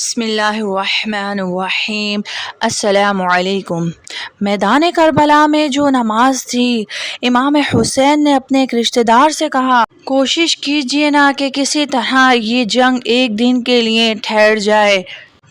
بسم اللہ الرحمن الرحیم۔ السلام علیکم۔ میدان کربلا میں جو نماز تھی، امام حسین نے اپنے ایک رشتہ دار سے کہا، کوشش کیجئے نا کہ کسی طرح یہ جنگ ایک دن کے لیے ٹھہر جائے،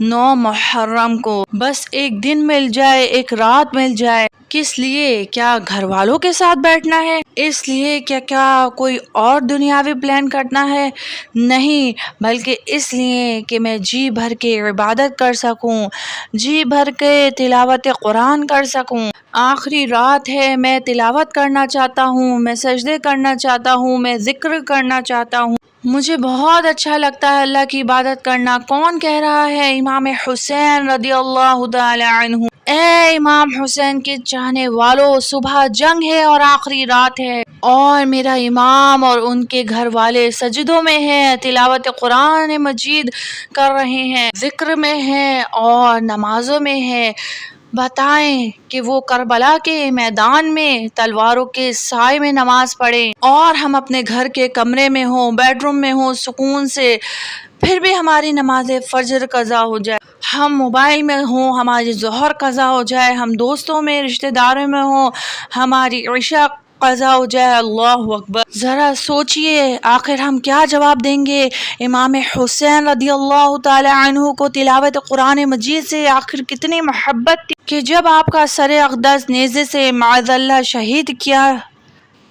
9 محرم کو بس ایک دن مل جائے، ایک رات مل جائے۔ کس لیے؟ کیا گھر والوں کے ساتھ بیٹھنا ہے؟ اس لیے کیا کوئی اور دنیاوی پلان کرنا ہے؟ نہیں، بلکہ اس لیے کہ میں جی بھر کے عبادت کر سکوں، جی بھر کے تلاوت قرآن کر سکوں۔ آخری رات ہے، میں تلاوت کرنا چاہتا ہوں، میں سجدے کرنا چاہتا ہوں، میں ذکر کرنا چاہتا ہوں۔ مجھے بہت اچھا لگتا ہے اللہ کی عبادت کرنا۔ کون کہہ رہا ہے؟ امام حسین رضی اللہ تعالی عنہ۔ اے امام حسین کے چاہنے والوں، صبح جنگ ہے اور آخری رات ہے، اور میرا امام اور ان کے گھر والے سجدوں میں ہیں، تلاوت قرآن مجید کر رہے ہیں، ذکر میں ہیں اور نمازوں میں ہیں۔ بتائیں کہ وہ کربلا کے میدان میں تلواروں کے سائے میں نماز پڑھیں، اور ہم اپنے گھر کے کمرے میں ہوں، بیڈ روم میں ہوں، سکون سے، پھر بھی ہماری نماز فجر قضا ہو جائے۔ ہم موبائل میں ہوں، ہماری ظہر قضا ہو جائے، ہم دوستوں میں، رشتہ داروں میں ہوں، ہماری عشاء قضا ہو جائے۔ اللہ اکبر۔ ذرا سوچئے آخر ہم کیا جواب دیں گے؟ امام حسین رضی اللہ تعالی عنہ کو تلاوت قرآن مجید سے آخر کتنی محبت تھی کہ جب آپ کا سر اقدس نیزے سے معاذ اللہ شہید کیا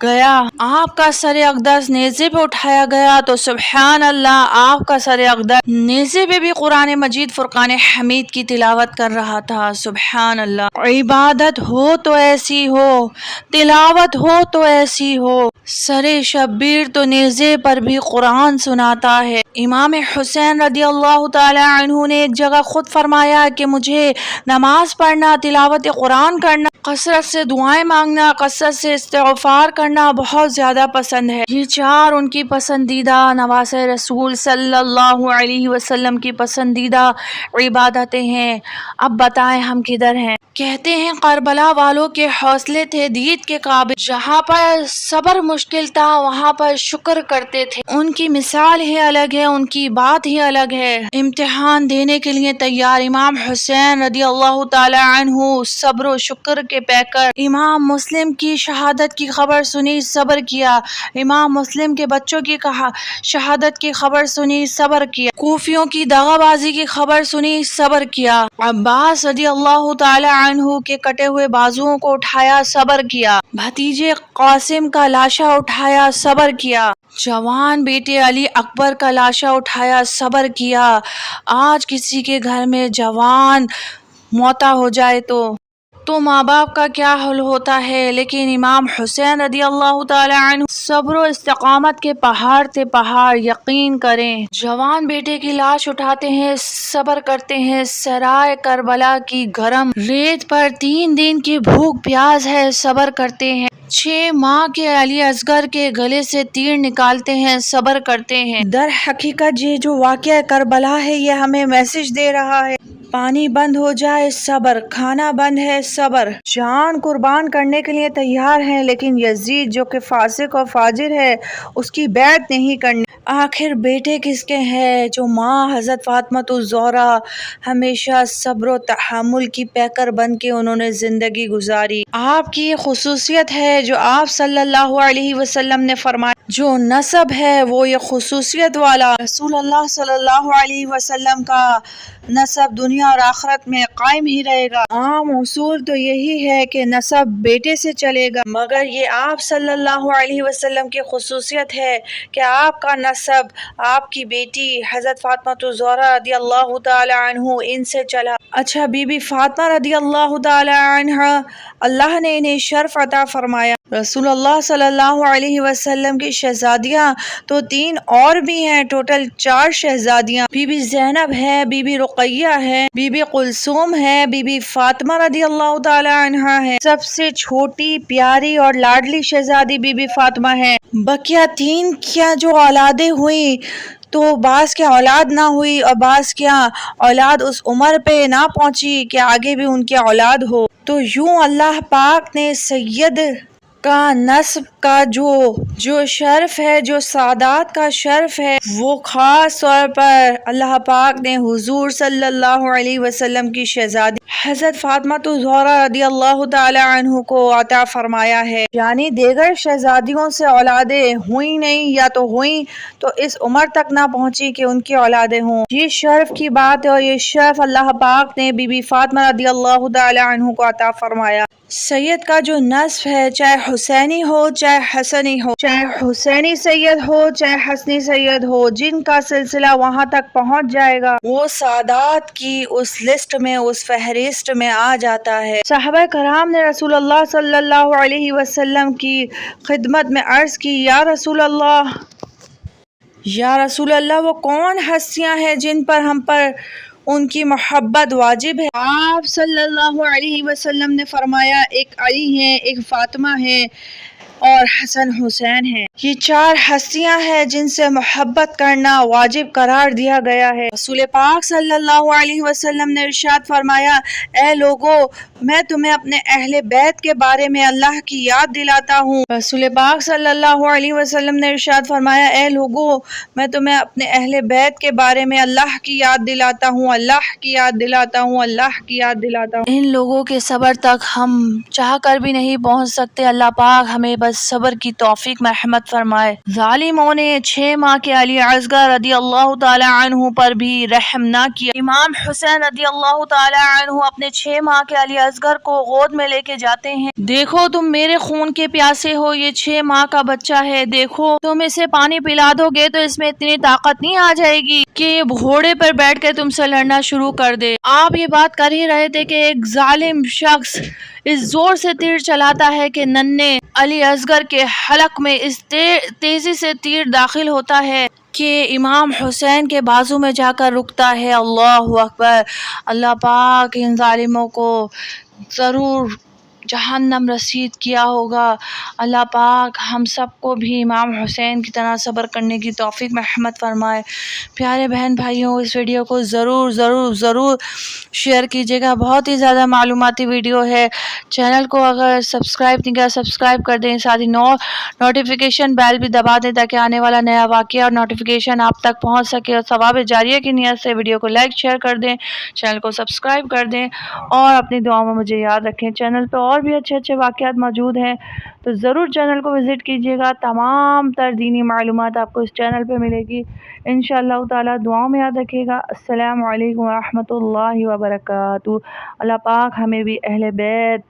گیا، آپ کا سر اقدس نیزے پہ اٹھایا گیا، تو سبحان اللہ، آپ کا سر اقدس نیزے پہ بھی قرآن مجید فرقان حمید کی تلاوت کر رہا تھا۔ سبحان اللہ۔ عبادت ہو تو ایسی ہو، تلاوت ہو تو ایسی ہو، سر شبیر تو نیزے پر بھی قرآن سناتا ہے۔ امام حسین رضی اللہ تعالی عنہ نے ایک جگہ خود فرمایا کہ مجھے نماز پڑھنا، تلاوت قرآن کرنا، کثرت سے دعائیں مانگنا، کثرت سے استغفار کرنا بہت زیادہ پسند ہے۔ یہ 4 ان کی پسندیدہ، نواسۂ رسول صلی اللہ علیہ وسلم کی پسندیدہ عبادتیں ہیں۔ اب بتائیں ہم کدھر ہیں؟ کہتے ہیں کربلا والوں کے حوصلے تھے دید کے قابل، جہاں پر صبر مشکل تھا وہاں پر شکر کرتے تھے۔ ان کی مثال ہی الگ ہے، ان کی بات ہی الگ ہے۔ امتحان دینے کے لیے تیار امام حسین رضی اللہ تعالی عنہ، صبر و شکر کے پیکر۔ امام مسلم کی شہادت کی خبر سنی، صبر کیا۔ امام مسلم کے بچوں کی شہادت کی خبر سنی، صبر کیا۔ کوفیوں کی دغا بازی کی خبر سنی، صبر کیا۔ عباس رضی اللہ تعالی عنہ کے کٹے ہوئے بازوؤں کو اٹھایا، صبر کیا۔ بھتیجے قاسم کا لاشا اٹھایا، صبر کیا۔ جوان بیٹے علی اکبر کا لاشا اٹھایا، صبر کیا۔ آج کسی کے گھر میں جوان موتا ہو جائے تو ماں باپ کا کیا حل ہوتا ہے، لیکن امام حسین رضی اللہ تعالی عنہ صبر و استقامت کے پہاڑ تھے، پہاڑ، یقین کریں۔ جوان بیٹے کی لاش اٹھاتے ہیں، صبر کرتے ہیں۔ سرائے کربلا کی گرم ریت پر 3 دن کی بھوک پیاس ہے، صبر کرتے ہیں۔ 6 ماہ کے علی اصغر کے گلے سے تیر نکالتے ہیں، صبر کرتے ہیں۔ در حقیقت یہ جو واقعہ کربلا ہے، یہ ہمیں میسج دے رہا ہے، پانی بند ہو جائے صبر، کھانا بند ہے صبر، جان قربان کرنے کے لیے تیار ہیں، لیکن یزید جو کہ فاسق و فاجر ہے، اس کی بیعت نہیں کرنی۔ آخر بیٹے کس کے ہیں؟ جو ماں حضرت فاطمہ الزہرا ہمیشہ صبر و تحمل کی پیکر بن کے انہوں نے زندگی گزاری۔ آپ کی یہ خصوصیت ہے جو آپ صلی اللہ علیہ وسلم نے فرمایا، جو نسب ہے وہ یہ خصوصیت والا، رسول اللہ صلی اللہ علیہ وسلم کا نسب دنیا اور آخرت میں قائم ہی رہے گا۔ عام اصول تو یہی ہے کہ نسب بیٹے سے چلے گا، مگر یہ آپ صلی اللہ علیہ وسلم کی خصوصیت ہے کہ آپ کا نسب آپ کی بیٹی حضرت فاطمہ الزہرا رضی اللہ تعالی عنہ ان سے چلا۔ اچھا، بی بی فاطمہ رضی اللہ تعالی عنہ، اللہ نے انہیں شرف عطا فرمایا۔ رسول اللہ صلی اللہ علیہ وسلم کی شہزادیاں تو 3 اور بھی ہیں، ٹوٹل 4 شہزادیاں۔ بی بی زینب ہے، بی بی رقیہ ہے، بی بی کلثوم ہے، بی بی فاطمہ رضی اللہ تعالی عنہا ہے۔ سب سے چھوٹی، پیاری اور لاڈلی شہزادی بی بی فاطمہ ہے۔ بقیہ 3 کیا جو اولادیں ہوئیں تو بعض کے اولاد نہ ہوئی، اور بعض کیا اولاد اس عمر پہ نہ پہنچی کہ آگے بھی ان کی اولاد ہو۔ تو یوں اللہ پاک نے سید کا نسب کا جو شرف ہے، جو سعادات کا شرف ہے، وہ خاص طور پر اللہ پاک نے حضور صلی اللہ علیہ وسلم کی شہزادی حضرت فاطمہ الزہرا رضی اللہ تعالی عنہ کو عطا فرمایا ہے۔ یعنی دیگر شہزادیوں سے اولادیں ہوئی نہیں، یا تو ہوئیں تو اس عمر تک نہ پہنچی کہ ان کی اولادیں ہوں۔ یہ شرف کی بات ہے، اور یہ شرف اللہ پاک نے بی بی فاطمہ رضی اللہ تعالی عنہ کو عطا فرمایا۔ سید کا جو نسب ہے، چاہے حسینی ہو چاہے حسنی ہو، چاہے حسینی سید ہو چاہے حسنی سید ہو، جن کا سلسلہ وہاں تک پہنچ جائے گا وہ سعادات کی اس لسٹ میں، اس فہرست میں آ جاتا ہے۔ صحابہ کرام نے رسول اللہ صلی اللہ علیہ وسلم کی خدمت میں عرض کی، یا رسول اللہ وہ کون ہستیاں ہیں جن پر ہم پر ان کی محبت واجب ہے؟ آپ صلی اللہ علیہ وسلم نے فرمایا، ایک علی ہیں، ایک فاطمہ ہیں اور حسن حسین ہیں۔ یہ 4 ہستیاں ہیں جن سے محبت کرنا واجب قرار دیا گیا ہے۔ رسول پاک صلی اللہ علیہ وسلم نے ارشاد فرمایا، اے لوگو، میں تمہیں اپنے اہل بیت کے بارے میں اللہ کی یاد دلاتا ہوں۔ رسول پاک صلی اللہ علیہ وسلم نے ارشاد فرمایا، اے لوگو، میں تمہیں اپنے اہل بیت کے بارے میں اللہ کی یاد دلاتا ہوں، اللہ کی یاد دلاتا ہوں، اللہ کی یاد دلاتا ہوں۔ ان لوگوں کے صبر تک ہم چاہ کر بھی نہیں پہنچ سکتے۔ اللہ پاک ہمیں بس صبر کی توفیق مرحمت فرمائے۔ ظالموں نے 6 ماہ کے علی اصغر رضی اللہ تعالی عنہ پر بھی رحم نہ کیا۔ امام حسین رضی اللہ تعالی عنہ اپنے 6 ماہ کے علی اصغر کو گود میں لے کے جاتے ہیں۔ دیکھو تم میرے خون کے پیاسے ہو، یہ 6 ماہ کا بچہ ہے، دیکھو تم اسے پانی پلا دو گے تو اس میں اتنی طاقت نہیں آ جائے گی کہ یہ گھوڑے پر بیٹھ کے تم سے لڑنا شروع کر دے۔ آپ یہ بات کر ہی رہے تھے کہ ایک ظالم شخص اس زور سے تیر چلاتا ہے کہ ننھے علی اصغر کے حلق میں اس تیزی سے تیر داخل ہوتا ہے کہ امام حسین کے بازو میں جا کر رکتا ہے۔ اللہ اکبر! اللہ پاک ان ظالموں کو ضرور جہنم رسید کیا ہوگا۔ اللہ پاک ہم سب کو بھی امام حسین کی طرح صبر کرنے کی توفیق مرحمت فرمائے۔ پیارے بہن بھائیوں، اس ویڈیو کو ضرور ضرور ضرور شیئر کیجیے گا، بہت ہی زیادہ معلوماتی ویڈیو ہے۔ چینل کو اگر سبسکرائب نہیں کیا سبسکرائب کر دیں، ساتھ ہی نوٹیفیکیشن بیل بھی دبا دیں تاکہ آنے والا نیا واقعہ اور نوٹیفیکیشن آپ تک پہنچ سکے، اور ثواب جاریہ کی نیت سے ویڈیو کو لائک شیئر کر دیں، چینل کو سبسکرائب کر دیں، اور اپنی دعاؤں میں مجھے یاد رکھیں۔ چینل پہ اور بھی اچھے اچھے واقعات موجود ہیں، تو ضرور چینل کو وزٹ کیجیے گا۔ تمام تر دینی معلومات آپ کو اس چینل پہ ملے گی انشاءاللہ تعالی۔ دعاؤں میں یاد رکھیے گا۔ السلام علیکم ورحمۃ اللہ وبرکاتہ۔ اللہ پاک ہمیں بھی اہل بیت،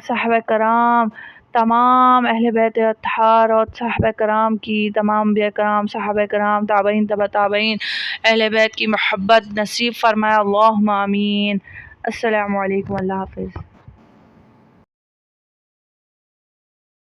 صحابہ کرام، تمام اہل بیت اطہار اور صحابہ کرام کی، تمام انبیاء کرام، صحابہ کرام، تابعین، تبع تابعین، اہل بیت کی محبت نصیب فرمائے۔ اللہم آمین۔ السلام علیکم، اللہ حافظ۔